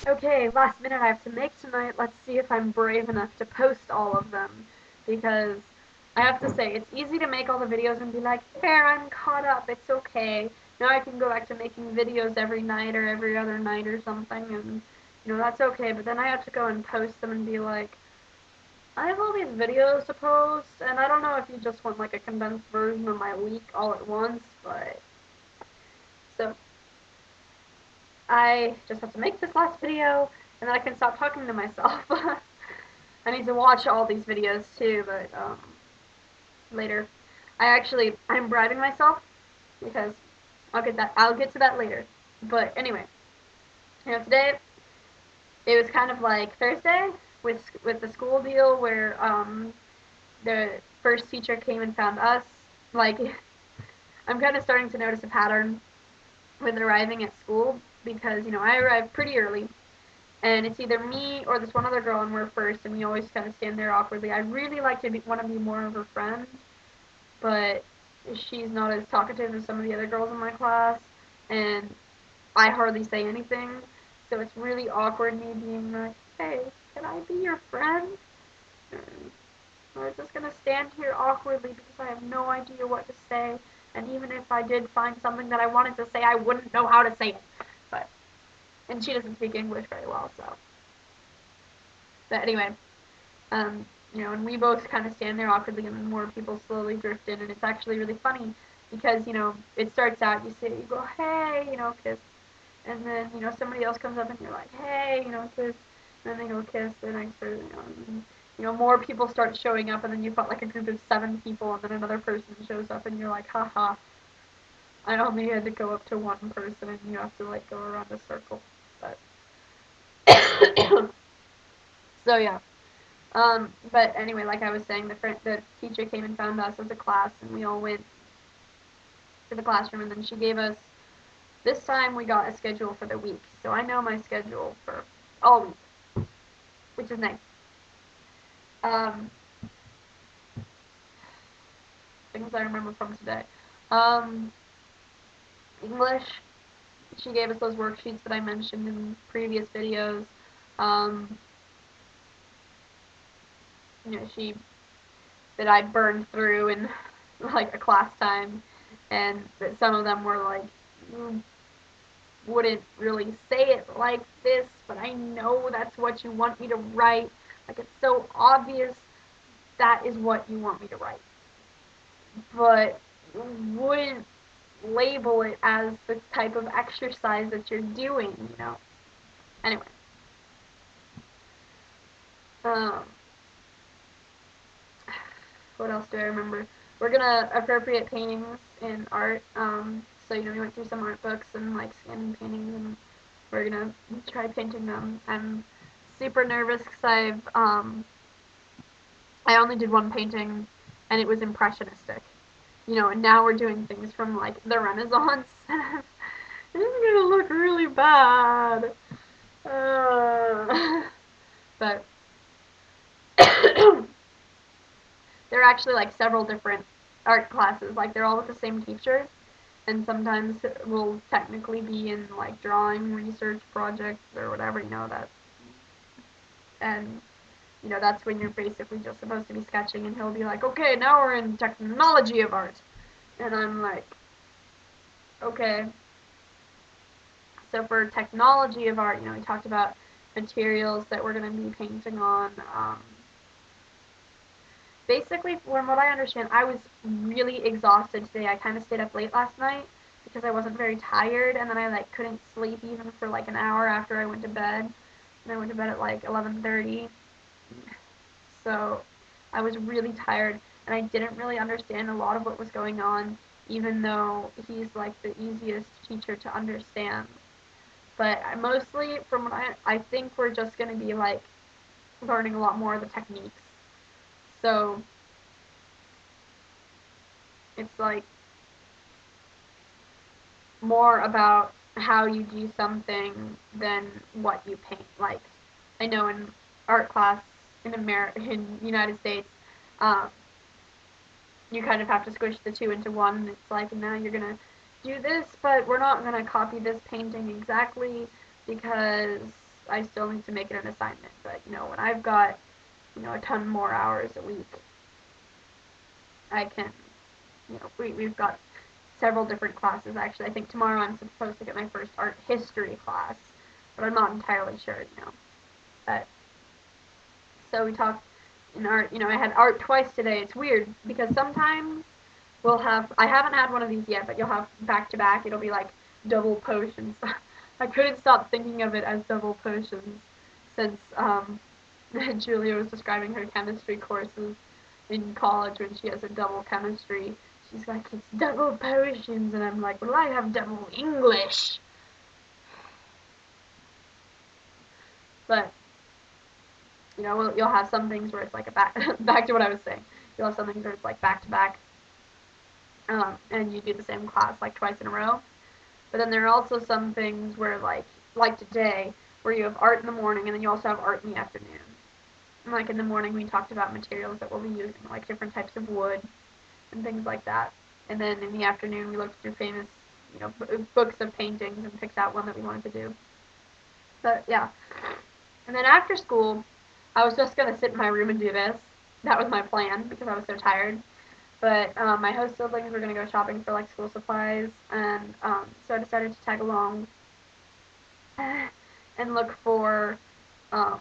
Okay, last minute I have to make tonight. Let's see if I'm brave enough to post all of them. Because I have to say, it's easy to make all the videos and be like, there, I'm caught up, it's okay. Now I can go back to making videos every night or every other night or something, and, that's okay. But then I have to go and post them and be like, I have all these videos to post, and I don't know if you just want like a condensed version of my week all at once, but so I just have to make this last video, and then I can stop talking to myself. I need to watch all these videos too, but later. I'm bribing myself because I'll get to that later. But anyway, today it was kind of like Thursday with the school deal where the first teacher came and found us. Like, I'm kind of starting to notice a pattern with arriving at school because I arrive pretty early, and it's either me or this one other girl, and we're first, and we always kind of stand there awkwardly. I really like to want to be more of her friend, but she's not as talkative as some of the other girls in my class, and I hardly say anything, so it's really awkward me being like, hey, can I be your friend? We're just gonna stand here awkwardly because I have no idea what to say, and even if I did find something that I wanted to say, I wouldn't know how to say it. But and she doesn't speak English very well, so. But anyway, um, and we both kind of stand there awkwardly, and then more people slowly drift in, and it's actually really funny because it starts out you go hey, kiss, and then somebody else comes up and you're like hey, kiss, and then they go kiss the next person, and, more people start showing up, and then you've got like a group of 7 people, and then another person shows up, and you're like haha, I only had to go up to one person, and you have to like go around a circle, but so yeah. But anyway, like I was saying, the teacher came and found us as a class, and we all went to the classroom, and then she gave us. This time we got a schedule for the week, so I know my schedule for all week, which is nice. Um, Things I remember from today. Um, English. She gave us those worksheets that I mentioned in previous videos. Um, she that I burned through in like a class time, and that some of them were like wouldn't really say it like this, but I know that's what you want me to write. Like, it's so obvious that is what you want me to write, but wouldn't label it as the type of exercise that you're doing. Anyway, um, what else do I remember? We're gonna appropriate paintings in art. So we went through some art books and like scanning paintings, and we're gonna try painting them. I'm super nervous because I only did one painting, and it was impressionistic. And now we're doing things from like the Renaissance. It's gonna look really bad. But there are actually like several different art classes. Like, they're all with the same teacher, and sometimes we'll technically be in like drawing research projects or whatever. And that's when you're basically just supposed to be sketching, and he'll be like, okay, now we're in technology of art, and I'm like, okay. So for technology of art, we talked about materials that we're going to be painting on. Basically, from what I understand, I was really exhausted today. I kind of stayed up late last night because I wasn't very tired, and then I like couldn't sleep even for like an hour after I went to bed. And I went to bed at like 11:30. So I was really tired, and I didn't really understand a lot of what was going on, even though he's like the easiest teacher to understand. But mostly, from what I think we're just going to be like learning a lot more of the techniques. So it's like more about how you do something than what you paint. Like, I know in art class in United States, um, you kind of have to squish the two into one. And it's like, now you're gonna do this, but we're not gonna copy this painting exactly because I still need to make it an assignment. But, when I've got, a ton more hours a week, I can, we've got several different classes, actually. I think tomorrow I'm supposed to get my first art history class, but I'm not entirely sure, But, so we talked in art, I had art twice today. It's weird, because sometimes I haven't had one of these yet, but you'll have back-to-back. It'll be like double potions. I couldn't stop thinking of it as double potions since Julia was describing her chemistry courses in college when she has a double chemistry. She's like, it's double potions, and I'm like, well, I have double English. But, you'll have some things where it's like back to what I was saying. You'll have some things where it's like back-to-back, and you do the same class like twice in a row. But then there are also some things where, like today, where you have art in the morning and then you also have art in the afternoon. And like in the morning, we talked about materials that we'll be using, like different types of wood and things like that. And then in the afternoon, we looked through famous, books of paintings and picked out one that we wanted to do. But yeah. And then after school, I was just going to sit in my room and do this. That was my plan because I was so tired. But my host siblings were going to go shopping for school supplies, and so I decided to tag along and look for a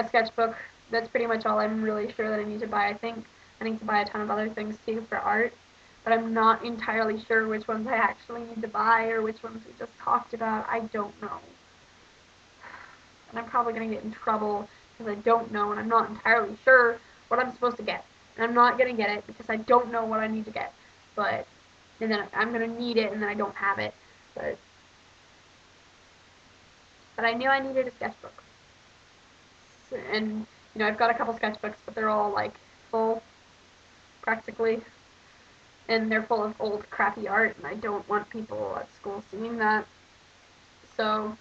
sketchbook. That's pretty much all I'm really sure that I need to buy. I think I need to buy a ton of other things too for art, but I'm not entirely sure which ones I actually need to buy or which ones we just talked about. I don't know. And I'm probably going to get in trouble because I don't know and I'm not entirely sure what I'm supposed to get. And I'm not going to get it because I don't know what I need to get. And then I'm going to need it and then I don't have it. But I knew I needed a sketchbook. And, I've got a couple sketchbooks, but they're all, full, practically. And they're full of old, crappy art, and I don't want people at school seeing that. So,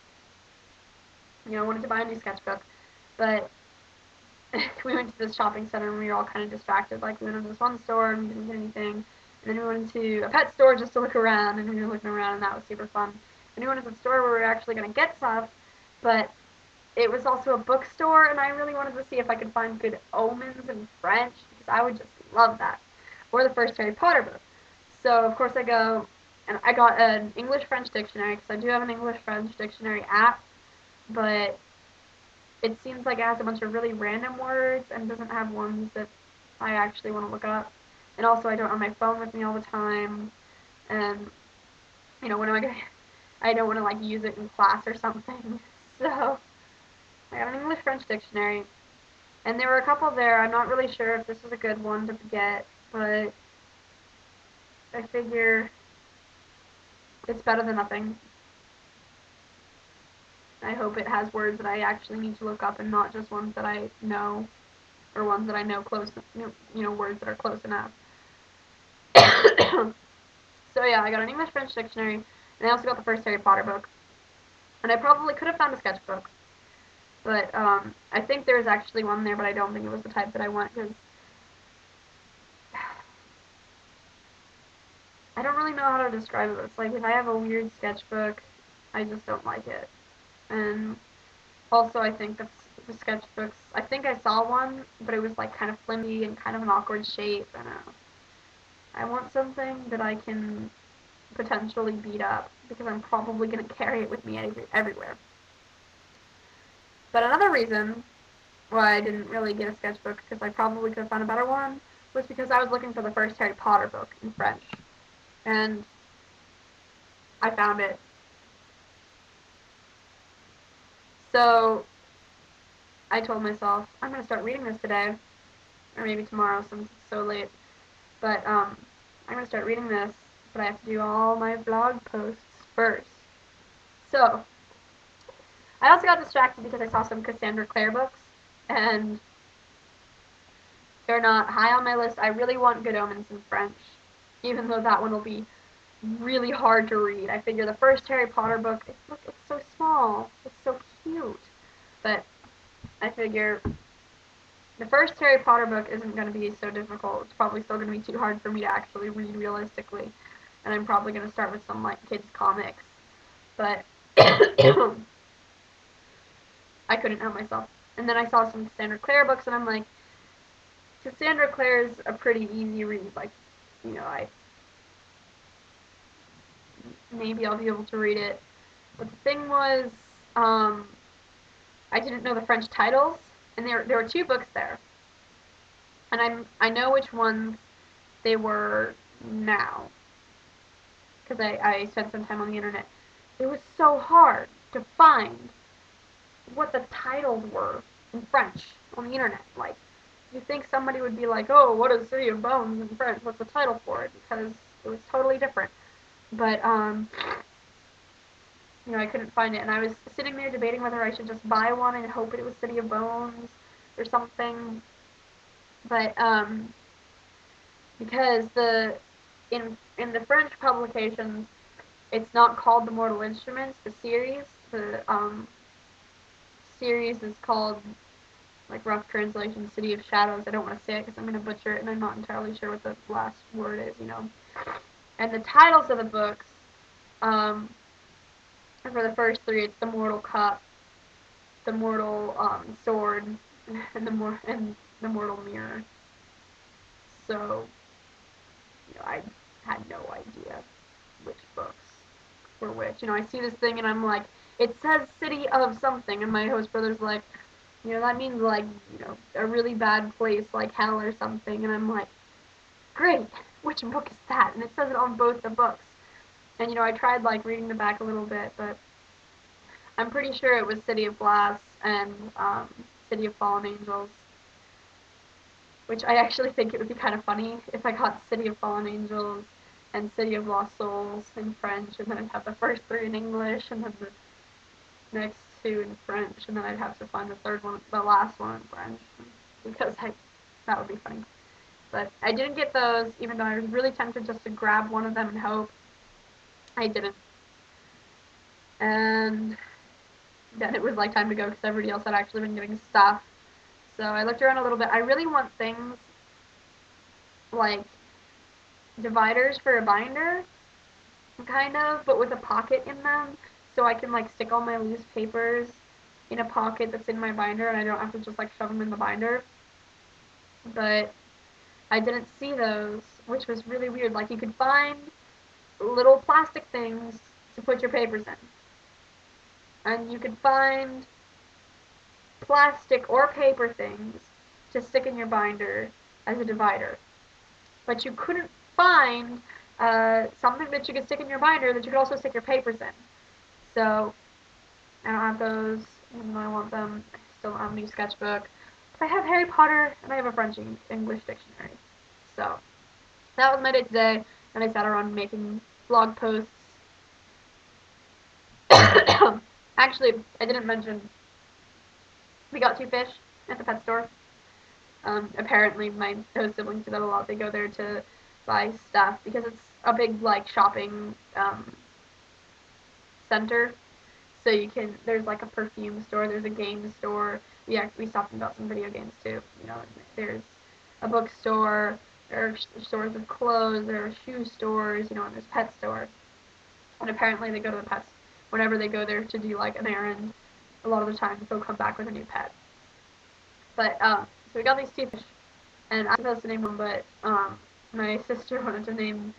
I wanted to buy a new sketchbook. But we went to this shopping center and we were all kind of distracted. We went to this one store and we didn't get anything. And then we went into a pet store just to look around, and we were looking around, and that was super fun. And we went to the store where we were actually going to get stuff, but it was also a bookstore, and I really wanted to see if I could find Good Omens in French, because I would just love that. Or the first Harry Potter book. So, of course, I go, and I got an English-French dictionary, because I do have an English-French dictionary app, but it seems like it has a bunch of really random words and doesn't have ones that I actually want to look up. And also, I don't have my phone with me all the time, and, when am I going to, I don't want to, use it in class or something. So, I got an English-French dictionary, and there were a couple there. I'm not really sure if this is a good one to get, but I figure it's better than nothing. I hope it has words that I actually need to look up and not just ones that I know, or ones that I know close, words that are close enough. So yeah, I got an English-French dictionary, and I also got the first Harry Potter book. And I probably could have found a sketchbook, but I think there is actually one there, but I don't think it was the type that I want, because I don't really know how to describe it. It's if I have a weird sketchbook, I just don't like it. And also, I think that the sketchbooks, I think I saw one, but it was kind of flimsy and kind of an awkward shape, and I want something that I can potentially beat up, because I'm probably going to carry it with me everywhere. But another reason why I didn't really get a sketchbook, because I probably could have found a better one, was because I was looking for the first Harry Potter book in French. And I found it. So I told myself, I'm going to start reading this today, or maybe tomorrow since it's so late. But I'm going to start reading this, but I have to do all my blog posts first. So I also got distracted because I saw some Cassandra Clare books, and they're not high on my list. I really want Good Omens in French, even though that one will be really hard to read. I figure the first Harry Potter book, it's so small, it's so cute, but I figure the first Harry Potter book isn't going to be so difficult. It's probably still going to be too hard for me to actually read realistically, and I'm probably going to start with some kids comics, but couldn't help myself. And then I saw some Cassandra Clare books, and I'm like, Cassandra Clare's a pretty easy read. Like, you know, maybe I'll be able to read it. But the thing was, I didn't know the French titles, and there were 2 books there, and I know which ones they were now, because I spent some time on the internet. It was so hard to find what the titles were in French on the internet. Like, you think somebody would be like, oh, what is City of Bones in French? What's the title for it? Because it was totally different. But, you know, I couldn't find it. And I was sitting there debating whether I should just buy one and hope it was City of Bones or something. But, because in the French publications, it's not called The Mortal Instruments, the series. The, series is called, like, rough translation, City of Shadows. I don't want to say it because I'm going to butcher it, and I'm not entirely sure what the last word is, you know. And the titles of the books, for the first 3, it's The Mortal Cup, The Mortal Sword, and the Mortal Mirror. So, you know, I had no idea which books were which. You know, I see this thing and I'm like, it says City of something, and my host brother's like, you know, that means, like, you know, a really bad place like hell or something. And I'm like, great, which book is that? And it says it on both the books. And, you know, I tried, like, reading the back a little bit, but I'm pretty sure it was City of Glass and City of Fallen Angels, which I actually think it would be kind of funny if I got City of Fallen Angels and City of Lost Souls in French, and then I'd have the first 3 in English, and then the next 2 in French, and then I'd have to find the last one in French, because that would be funny. But I didn't get those, even though I was really tempted just to grab one of them and hope. I didn't. And then it was like time to go because everybody else had actually been getting stuff. So I looked around a little bit. I really want things like dividers for a binder, kind of, but with a pocket in them, so I can, like, stick all my loose papers in a pocket that's in my binder, and I don't have to just, like, shove them in the binder. But I didn't see those, which was really weird. Like, you could find little plastic things to put your papers in, and you could find plastic or paper things to stick in your binder as a divider, but you couldn't find something that you could stick in your binder that you could also stick your papers in. So I don't have those, even though I want them. I still don't have a new sketchbook. But I have Harry Potter, and I have a French English dictionary. So that was my day today, and I sat around making blog posts. Actually, I didn't mention, we got 2 fish at the pet store. Apparently, my host siblings do that a lot. They go there to buy stuff because it's a big, like, shopping center. So there's, like, a perfume store, there's a game store. We stopped and got some video games too. You know, there's a bookstore, there are stores of clothes, there are shoe stores, you know, and there's pet stores. And apparently they go to the pets whenever they go there to do, like, an errand. A lot of the time they'll come back with a new pet. But so we got these 2 fish, and I was supposed to name one, but my sister wanted to name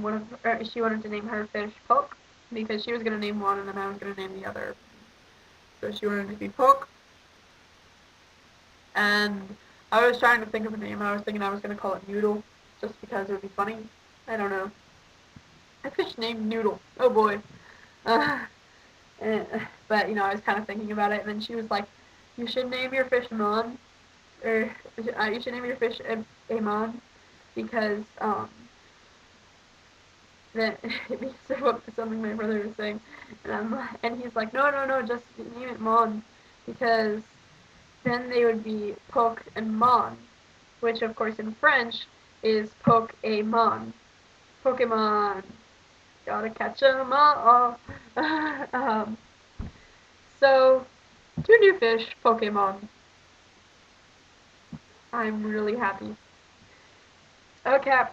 one of she wanted to name her fish Poke, because she was gonna name one and then I was gonna name the other. So she wanted to be Poke, and I was trying to think of a name. I was thinking I was gonna call it Noodle, just because it would be funny. I don't know. A fish named Noodle. Oh boy. But, you know, I was kind of thinking about it, and then she was like, you should name your fish Mon, or you should name your fish Amon, because, that because of something my brother was saying, and he's like, no, just name it Mon, because then they would be Poke and Mon, which, of course, in French is Pokémon. Pokemon. Gotta catch 'em all. So, 2 new fish, Pokemon. I'm really happy. Okay.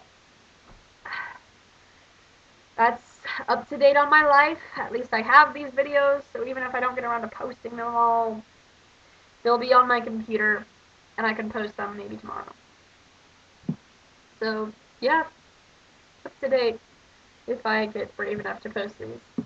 That's up to date on my life. At least I have these videos, so even if I don't get around to posting them all, They'll be on my computer, and I can post them maybe tomorrow. So, yeah, up to date if I get brave enough to post these.